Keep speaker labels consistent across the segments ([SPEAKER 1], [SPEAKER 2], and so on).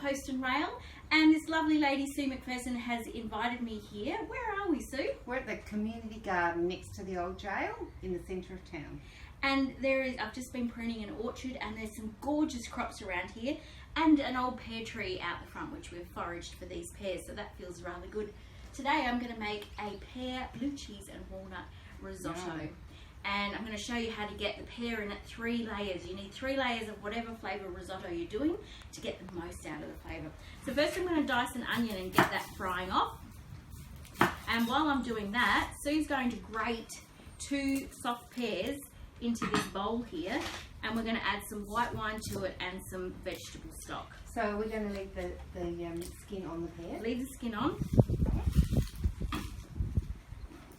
[SPEAKER 1] Post and Rail, and this lovely lady Sue McPherson has invited me here. Where are we, Sue?
[SPEAKER 2] We're at the community garden next to the old jail in the centre of town.
[SPEAKER 1] And I've just been pruning an orchard, and there's some gorgeous crops around here and an old pear tree out the front which we've foraged for these pears, so that feels rather good. Today I'm going to make a pear, blue cheese and walnut risotto.
[SPEAKER 2] Yum.
[SPEAKER 1] And I'm going to show you how to get the pear in at 3 layers. You need 3 layers of whatever flavour risotto you're doing to get the most out of the flavour. So first I'm going to dice an onion and get that frying off. And while I'm doing that, Sue's going to grate 2 soft pears into this bowl here, and we're going to add some white wine to it and some vegetable stock.
[SPEAKER 2] So we're going to leave the skin on the pear?
[SPEAKER 1] Leave the skin on.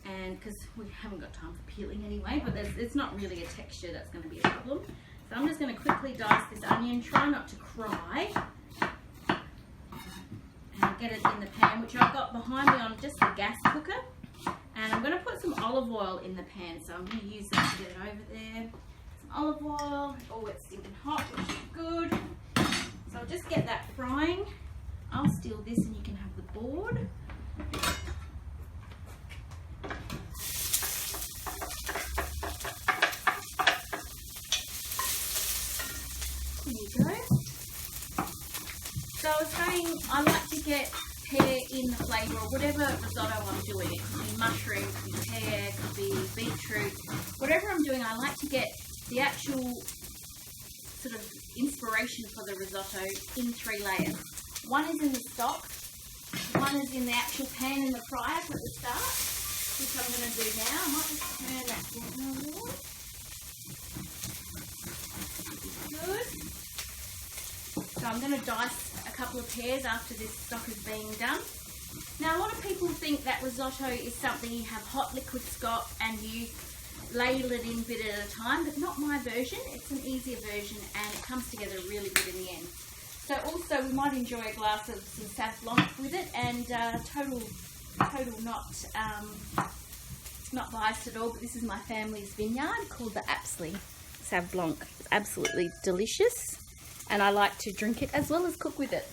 [SPEAKER 1] And because we haven't got time for peeling anyway, but it's not really a texture that's going to be a problem. So I'm just going to quickly dice this onion, try not to cry, and get it in the pan, which I've got behind me on just the gas cooker. And I'm going to put some olive oil in the pan, so I'm going to use that to get it over there. Some olive oil. Oh, it's stinking hot, which is good. So I'll just get that frying. I'll steal this and you can have the board. There you go. So I was saying I like to get pear in the flavour, or whatever risotto I'm doing. It could be mushroom, it could be pear, it could be beetroot. Whatever I'm doing, I like to get the actual sort of inspiration for the risotto in 3 layers. One is in the stock, one is in the actual pan in the fryer at the start, which I'm going to do now. I might just turn that down a little. Good. So I'm going to dice a couple of pears after this stock is being done. Now a lot of people think that risotto is something you have hot liquid stock and you ladle it in a bit at a time, but not my version. It's an easier version and it comes together really good in the end. So also we might enjoy a glass of some Sauv Blanc with it, and total not biased at all, but this is my family's vineyard called the Apsley Sauv Blanc. It's absolutely delicious. And I like to drink it as well as cook with it.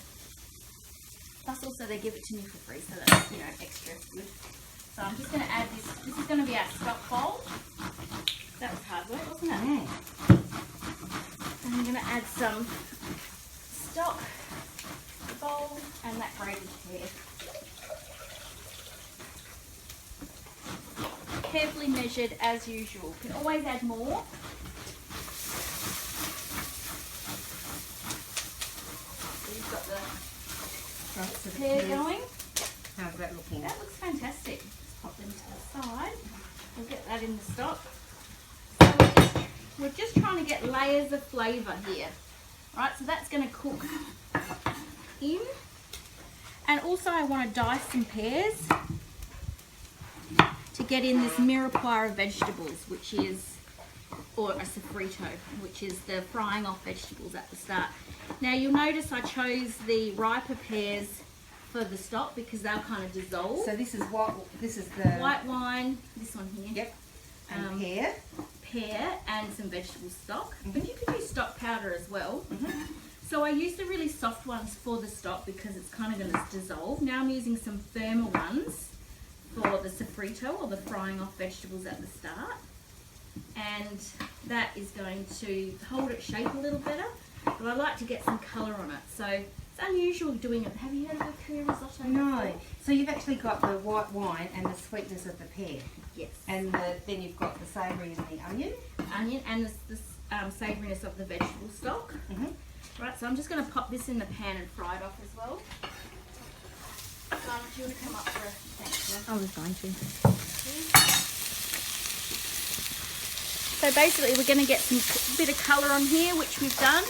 [SPEAKER 1] Plus also they give it to me for free, so that's, you know, extra good. So I'm just going to add this. This is going to be our stock bowl. That was hard work, wasn't it?
[SPEAKER 2] Yeah.
[SPEAKER 1] And I'm going to add some stock, the bowl, and that grated pear. Carefully measured as usual. You can always add more. You've got the pear going.
[SPEAKER 2] How's that looking?
[SPEAKER 1] That looks fantastic. Let's pop them to the side. We'll get that in the stock. So we're just trying to get layers of flavour here. Right, so that's going to cook in. And also I want to dice some pears to get in this mirepoix of vegetables, which is, or a sofrito, which is the frying off vegetables at the start. Now you'll notice I chose the riper pears for the stock because they'll kind of dissolve.
[SPEAKER 2] So this is what, this is the
[SPEAKER 1] white wine, this one here.
[SPEAKER 2] Yep. And pear.
[SPEAKER 1] Pear and some vegetable stock. But you could use stock powder as well.
[SPEAKER 2] Mm-hmm.
[SPEAKER 1] So I used the really soft ones for the stock because it's kind of going to dissolve. Now I'm using some firmer ones for the sofrito, or the frying off vegetables at the start. And that is going to hold its shape a little better. But I like to get some colour on it. So it's unusual doing it. Have you heard of a pear risotto?
[SPEAKER 2] No.
[SPEAKER 1] before?
[SPEAKER 2] So you've actually got the white wine and the sweetness of the pear.
[SPEAKER 1] Yes.
[SPEAKER 2] And then you've got the savoury in the onion.
[SPEAKER 1] Onion and the savouriness of the vegetable stock.
[SPEAKER 2] Mm-hmm.
[SPEAKER 1] Right, so I'm just going to pop this in the pan and fry it off as well. Do you want to come up for a thanks?
[SPEAKER 3] I was going to.
[SPEAKER 1] So basically we're going to get some bit of colour on here, which we've done.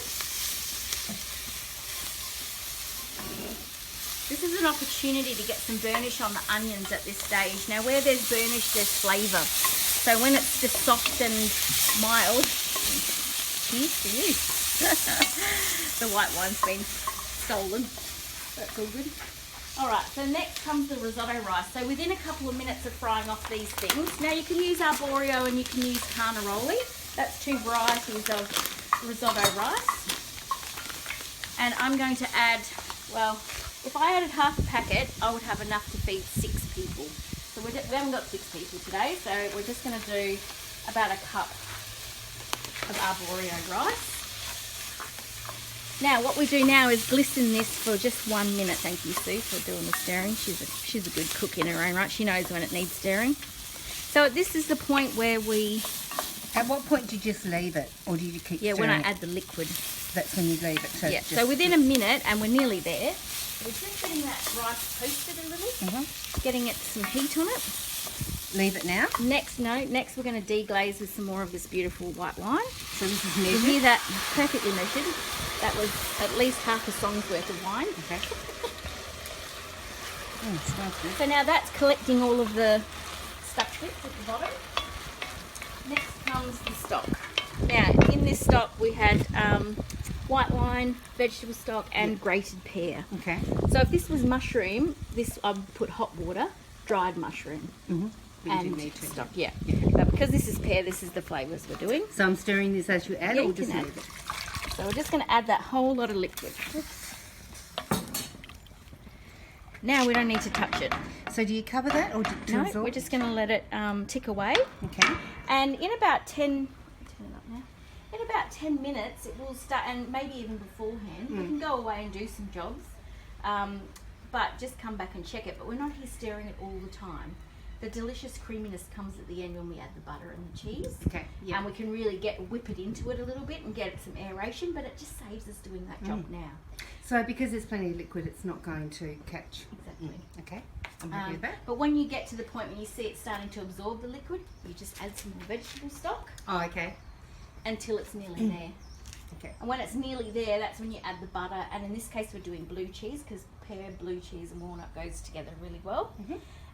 [SPEAKER 1] This is an opportunity to get some burnish on the onions at this stage. Now where there's burnish, there's flavour. So when it's just soft and mild, cheers to you. The white wine's been stolen. That's all good. Alright, so next comes the risotto rice. So within a couple of minutes of frying off these things, now you can use arborio and you can use carnaroli. That's 2 varieties of risotto rice. And I'm going to add Well, if I added half a packet, I would have enough to feed 6 people. So we haven't got 6 people today, so we're just going to do about a cup of arborio rice. Now, what we do now is glisten this for just 1 minute. Thank you, Sue, for doing the stirring. She's a good cook in her own right. She knows when it needs stirring. So this is the point where we...
[SPEAKER 2] At what point do you just leave it, or do you keep stirring?
[SPEAKER 1] Yeah, when I add the liquid.
[SPEAKER 2] That's when you leave it. So,
[SPEAKER 1] yeah, so within a minute, and we're nearly there. We're just getting that rice toasted a little, getting it some heat on it.
[SPEAKER 2] Leave it now?
[SPEAKER 1] Next we're going to deglaze with some more of this beautiful white wine.
[SPEAKER 2] So this is measured?
[SPEAKER 1] You hear that? Perfectly measured. That was at least half a song's worth of wine.
[SPEAKER 2] Okay. Smells good.
[SPEAKER 1] So now that's collecting all of the stuck bits at the bottom. Next comes the stock. Now, in this stock we had white wine, vegetable stock, and grated pear.
[SPEAKER 2] Okay.
[SPEAKER 1] So if this was mushroom, I would put hot water, dried mushroom, and stock. Yeah. But because this is pear, this is the flavours we're doing.
[SPEAKER 2] So I'm stirring this as you add, or just
[SPEAKER 1] add.
[SPEAKER 2] leave it?
[SPEAKER 1] So we're just going to add that whole lot of liquid. Now we don't need to touch it.
[SPEAKER 2] So do you cover that, or to absorb?
[SPEAKER 1] No, we're just going to let it tick away.
[SPEAKER 2] Okay.
[SPEAKER 1] And in about 10 minutes it will start, and maybe even beforehand, we can go away and do some jobs, but just come back and check it. But we're not here stirring it all the time. The delicious creaminess comes at the end when we add the butter and the cheese.
[SPEAKER 2] Okay. Yeah.
[SPEAKER 1] And we can really whip it into it a little bit and get it some aeration, but it just saves us doing that job now.
[SPEAKER 2] So because there's plenty of liquid, it's not going to catch.
[SPEAKER 1] Exactly.
[SPEAKER 2] Okay. I'm happy with that.
[SPEAKER 1] But when you get to the point when you see it starting to absorb the liquid, you just add some more vegetable stock.
[SPEAKER 2] Oh, okay.
[SPEAKER 1] Until it's nearly there.
[SPEAKER 2] Okay.
[SPEAKER 1] And when it's nearly there, that's when you add the butter. And in this case, we're doing blue cheese because pear, blue cheese, and walnut goes together really well.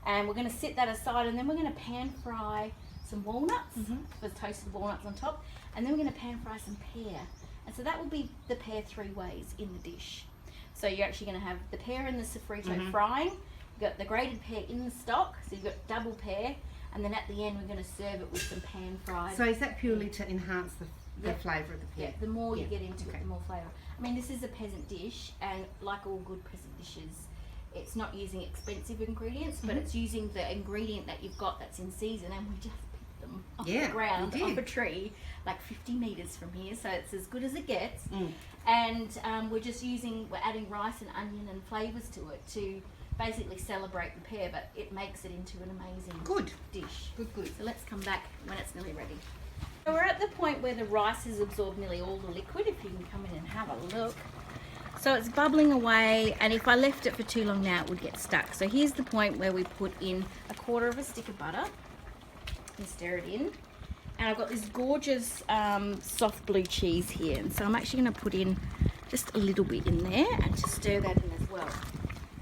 [SPEAKER 1] And we're going to set that aside, and then we're going to pan fry some walnuts with toasted walnuts on top, and then we're going to pan fry some pear. And so that will be the pear 3 ways in the dish. So you're actually going to have the pear in the sofrito frying. You've got the grated pear in the stock, so you've got double pear, and then at the end we're going to serve it with some pan fried.
[SPEAKER 2] So is that purely to enhance the flavour of the pear?
[SPEAKER 1] Yeah, the more you get into it, the more flavour. I mean, this is a peasant dish, and like all good peasant dishes, it's not using expensive ingredients, but it's using the ingredient that you've got that's in season, and we just picked them off the ground, off a tree, like 50 metres from here, so it's as good as it gets. And we're adding rice and onion and flavours to it to basically celebrate the pear, but it makes it into an amazing dish. Good. So let's come back when it's nearly ready. So we're at the point where the rice has absorbed nearly all the liquid. If you can come in and have a look. So it's bubbling away, and if I left it for too long now, it would get stuck. So here's the point where we put in 1/4 stick of butter and stir it in. And I've got this gorgeous soft blue cheese here, and so I'm actually going to put in just a little bit in there and just stir that in as well.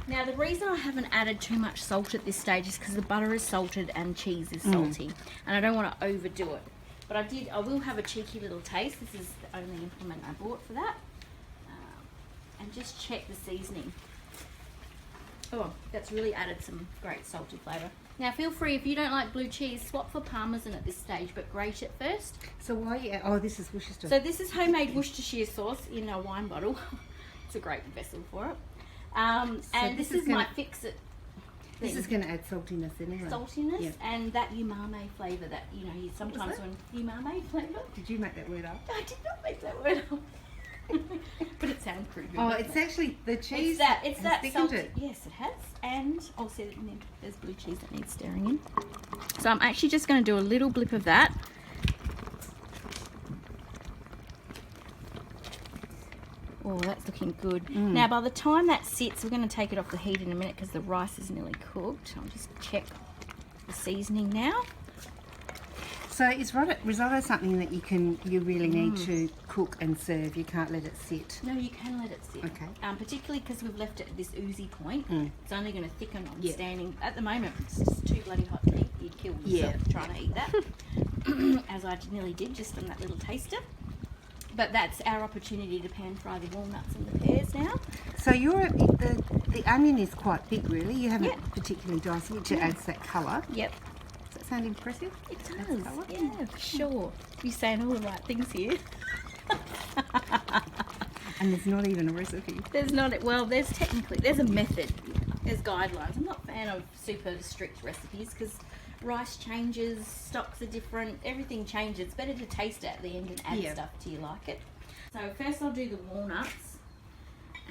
[SPEAKER 1] Now the reason I haven't added too much salt at this stage is because the butter is salted and cheese is salty, and I don't want to overdo it. But I will have a cheeky little taste. This is the only implement I bought for that. And just check the seasoning. Oh, that's really added some great salty flavour. Now feel free, if you don't like blue cheese, swap for Parmesan at this stage, but grate it first.
[SPEAKER 2] So why are you... Oh, this is Worcestershire.
[SPEAKER 1] So this is homemade Worcestershire sauce in a wine bottle. It's a great vessel for it. And this is my fix-it thing.
[SPEAKER 2] This is going to add saltiness anyway.
[SPEAKER 1] Saltiness and that umami flavour that, you sometimes when... Umami flavour?
[SPEAKER 2] Did you make that word up?
[SPEAKER 1] I did not make that word up. But it sounds pretty good.
[SPEAKER 2] Oh, it's actually the cheese.
[SPEAKER 1] It's that salty. Yes, it has. And also there's blue cheese that needs stirring in. So I'm actually just going to do a little blip of that. Oh, that's looking good. Now, by the time that sits, we're going to take it off the heat in a minute because the rice is nearly cooked. I'll just check the seasoning now.
[SPEAKER 2] So is risotto something that you really need to cook and serve? You can't let it sit.
[SPEAKER 1] No, you can let it sit.
[SPEAKER 2] Okay.
[SPEAKER 1] Particularly because we've left it at this oozy point. It's only going to thicken on standing. At the moment, it's just too bloody hot to eat. You'd kill yourself trying to eat that, as I nearly did just on that little taster. But that's our opportunity to pan fry the walnuts and the pears now.
[SPEAKER 2] So the onion is quite big, really. You haven't particularly diced it, which adds that colour.
[SPEAKER 1] Yep.
[SPEAKER 2] Does that sound impressive?
[SPEAKER 1] It does. Yeah, for sure. You're saying all the right things here.
[SPEAKER 2] And there's not even a recipe.
[SPEAKER 1] There's not, well, there's a method, there's guidelines. I'm not a fan of super strict recipes because rice changes, stocks are different, everything changes. It's better to taste it at the end and add stuff till you like it. So first I'll do the walnuts,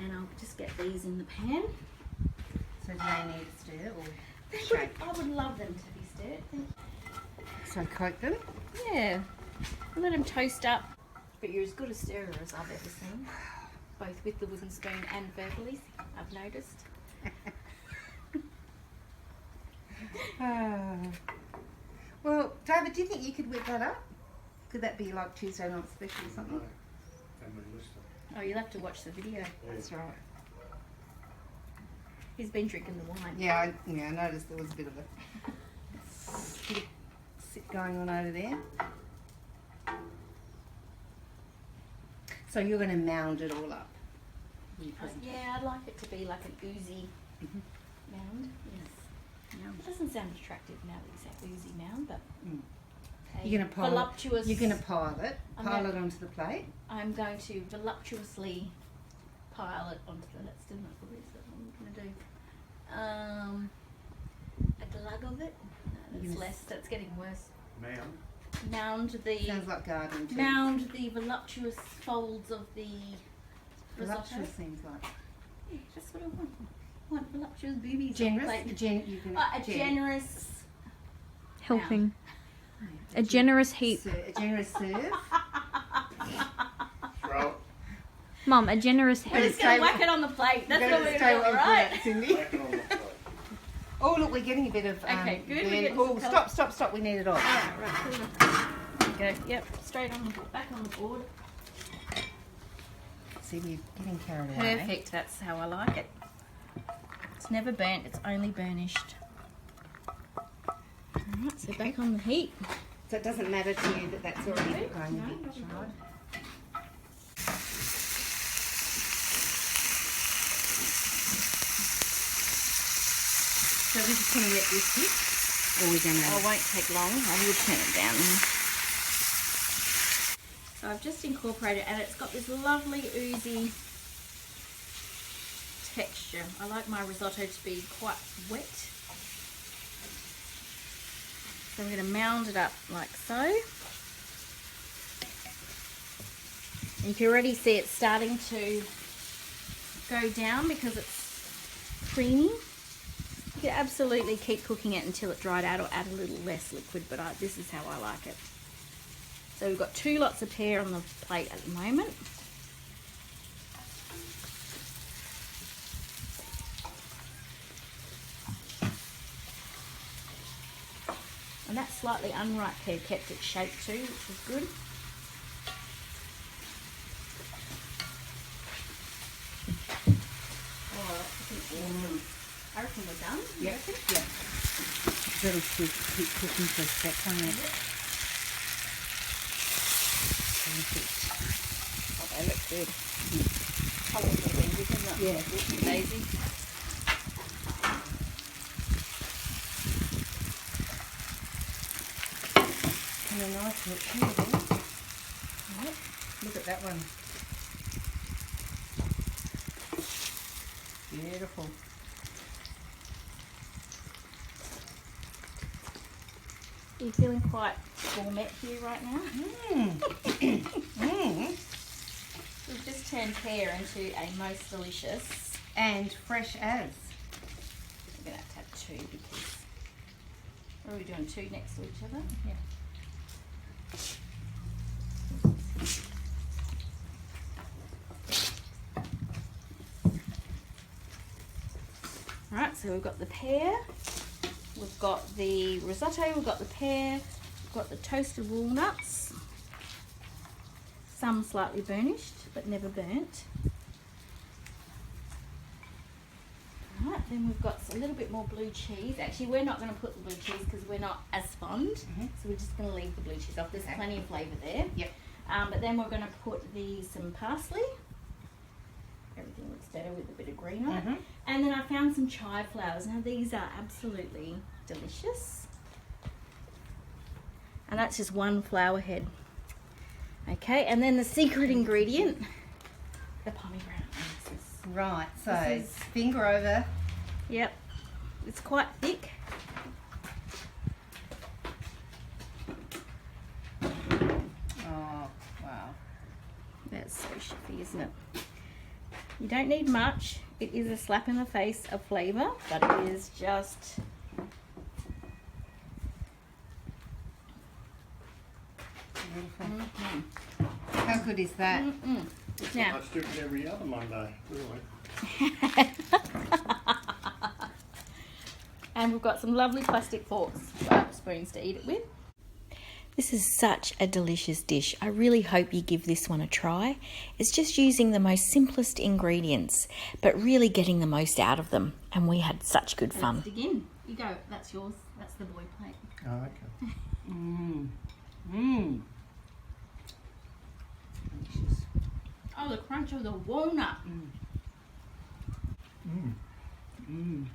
[SPEAKER 1] and I'll just get these in the pan.
[SPEAKER 2] So do they need stir or shake?
[SPEAKER 1] I would love them to be stirred.
[SPEAKER 2] So coat them?
[SPEAKER 1] Yeah, let them toast up. But you're as good a stirrer as I've ever seen, both with the wooden spoon and verbally, I've noticed.
[SPEAKER 2] Well, David, do you think you could whip that up? Could that be like Tuesday night special or something?
[SPEAKER 1] Oh, you'll have to watch the video.
[SPEAKER 2] That's right.
[SPEAKER 1] He's been drinking the wine.
[SPEAKER 2] Yeah, I noticed there was a bit of a sit going on over there. So you're going to mound it all up?
[SPEAKER 1] Yeah, I'd like it to be like an oozy mound. Yes. It doesn't sound attractive now that you say oozy mound, but
[SPEAKER 2] you're going to pile
[SPEAKER 1] voluptuous.
[SPEAKER 2] You're going to pile it onto the plate.
[SPEAKER 1] I'm going to voluptuously pile it onto the. That's still not good. Is that what I'm going to do? A glug of it. No, that's less. That's getting worse. Mound the.
[SPEAKER 2] Sounds like garden too.
[SPEAKER 1] Mound the voluptuous folds of the risotto.
[SPEAKER 2] Voluptuous seems like.
[SPEAKER 1] Yeah, just what I want. I want voluptuous boobies.
[SPEAKER 2] Generous.
[SPEAKER 1] A generous
[SPEAKER 3] helping. A generous heap.
[SPEAKER 2] A generous serve.
[SPEAKER 3] Mum, a generous
[SPEAKER 1] We're
[SPEAKER 3] heap.
[SPEAKER 1] just going to whack it on the plate. That's what we're going to do, alright?
[SPEAKER 2] Cindy. Oh, look, we're getting a bit of.
[SPEAKER 1] Okay, good.
[SPEAKER 2] Oh, stop. We need it all.
[SPEAKER 1] Right. There you go. Yep, straight on the back on the board.
[SPEAKER 2] See, we're getting carried away.
[SPEAKER 1] Perfect. That's how I like it. It's never burnt. It's only burnished. Alright, so back on the heat.
[SPEAKER 2] So it doesn't matter to you that that's already going to be charred. So we're just going to let this sit, or we're going to...
[SPEAKER 1] Oh, it won't take long. I will turn it down. So I've just incorporated, and it's got this lovely oozy texture. I like my risotto to be quite wet. So I'm going to mound it up like so. And you can already see it's starting to go down because it's creamy. You can absolutely keep cooking it until it dried out or add a little less liquid, but this is how I like it. So we've got 2 lots of pear on the plate at the moment. And that slightly unripe pear kept its shape too, which was good. I reckon we're done.
[SPEAKER 2] Yeah. That'll keep cooking for a sec, won't it?
[SPEAKER 1] Oh, they look good. Colours are really good, isn't it?
[SPEAKER 2] Yeah.
[SPEAKER 1] Daisy.
[SPEAKER 2] And a nice look here then. Right. Look at that one. Beautiful.
[SPEAKER 1] Are you feeling quite gourmet here right now? We've just turned pear into a most delicious.
[SPEAKER 2] And fresh as.
[SPEAKER 1] We're going to have 2 because... What are we doing, 2 next to each other? Yeah. Alright, so we've got the pear, we've got the risotto, we've got the pear, we've got the toasted walnuts, some slightly burnished but never burnt. Alright, then we've got a little bit more blue cheese. Actually, we're not going to put the blue cheese because we're not as fond, so we're just going to leave the blue cheese off. There's plenty of flavour there.
[SPEAKER 2] Yep.
[SPEAKER 1] But then we're going to put some parsley. Everything looks better with a bit of green on it. And then I found some chive flowers. Now these are absolutely delicious. And that's just 1 flower head. Okay, and then the secret ingredient, the pomegranate molasses.
[SPEAKER 2] Right, so
[SPEAKER 1] This is-
[SPEAKER 2] finger over.
[SPEAKER 1] Yep. It's quite thick.
[SPEAKER 2] Oh, wow.
[SPEAKER 1] That's so chiffy, isn't it? You don't need much. It is a slap in the face of flavour, but it is just...
[SPEAKER 2] Beautiful. How good is that?
[SPEAKER 1] Now,
[SPEAKER 4] I stick it every other Monday, really.
[SPEAKER 1] and we've got some lovely plastic forks, spoons to eat it with. This is such a delicious dish. I really hope you give this one a try. It's just using the most simplest ingredients, but really getting the most out of them. And we had such good fun. Let's dig in. You go. That's yours. That's the boy plate.
[SPEAKER 4] Oh, okay.
[SPEAKER 2] Mmm. Mmm. Delicious.
[SPEAKER 1] Oh, the crunch of the walnut.
[SPEAKER 4] Mm.
[SPEAKER 2] Mmm.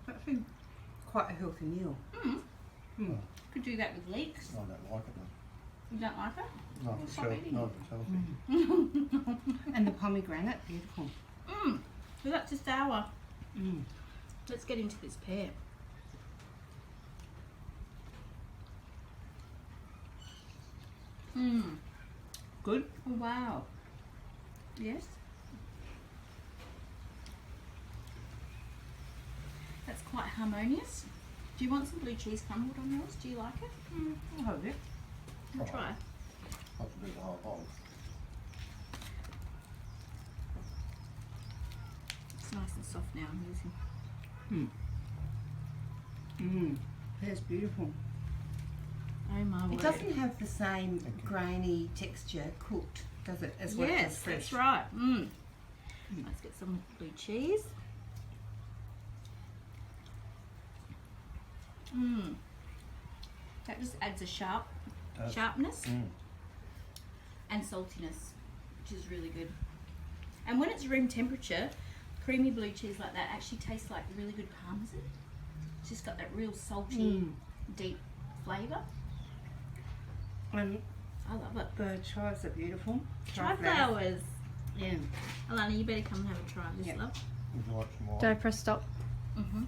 [SPEAKER 2] Actually, quite a healthy meal.
[SPEAKER 1] Could do that with leeks.
[SPEAKER 4] I don't like it, though.
[SPEAKER 1] You don't like it?
[SPEAKER 4] Not for
[SPEAKER 1] Stop
[SPEAKER 4] sure.
[SPEAKER 1] eating.
[SPEAKER 4] Not for healthy.
[SPEAKER 2] And the pomegranate, beautiful.
[SPEAKER 1] So that's just sour.
[SPEAKER 2] Mm.
[SPEAKER 1] Let's get into this pear.
[SPEAKER 2] Good.
[SPEAKER 1] Oh, wow. Yes. That's quite harmonious. Do you want some blue cheese crumbled on yours? Do you like it?
[SPEAKER 2] I'll have it.
[SPEAKER 1] I'll try.
[SPEAKER 4] I have to do the whole bowl.
[SPEAKER 1] It's nice and soft now. I'm using.
[SPEAKER 2] Mmm. That's beautiful.
[SPEAKER 1] Oh my word.
[SPEAKER 2] It doesn't have the same grainy texture cooked, does it? As what it does
[SPEAKER 1] Yes,
[SPEAKER 2] fresh.
[SPEAKER 1] that's right. Let's get some blue cheese. That just adds a sharpness and saltiness, which is really good. And when it's room temperature, creamy blue cheese like that actually tastes like really good Parmesan. It's just got that real salty, deep flavour.
[SPEAKER 2] And
[SPEAKER 1] I love it.
[SPEAKER 2] the chives are beautiful.
[SPEAKER 1] Try flowers.
[SPEAKER 2] Yeah.
[SPEAKER 1] Alana, you better come and have a try of this,
[SPEAKER 2] Yep.
[SPEAKER 1] love.
[SPEAKER 4] Would you like some more?
[SPEAKER 3] Do I press stop?
[SPEAKER 1] Mm-hmm.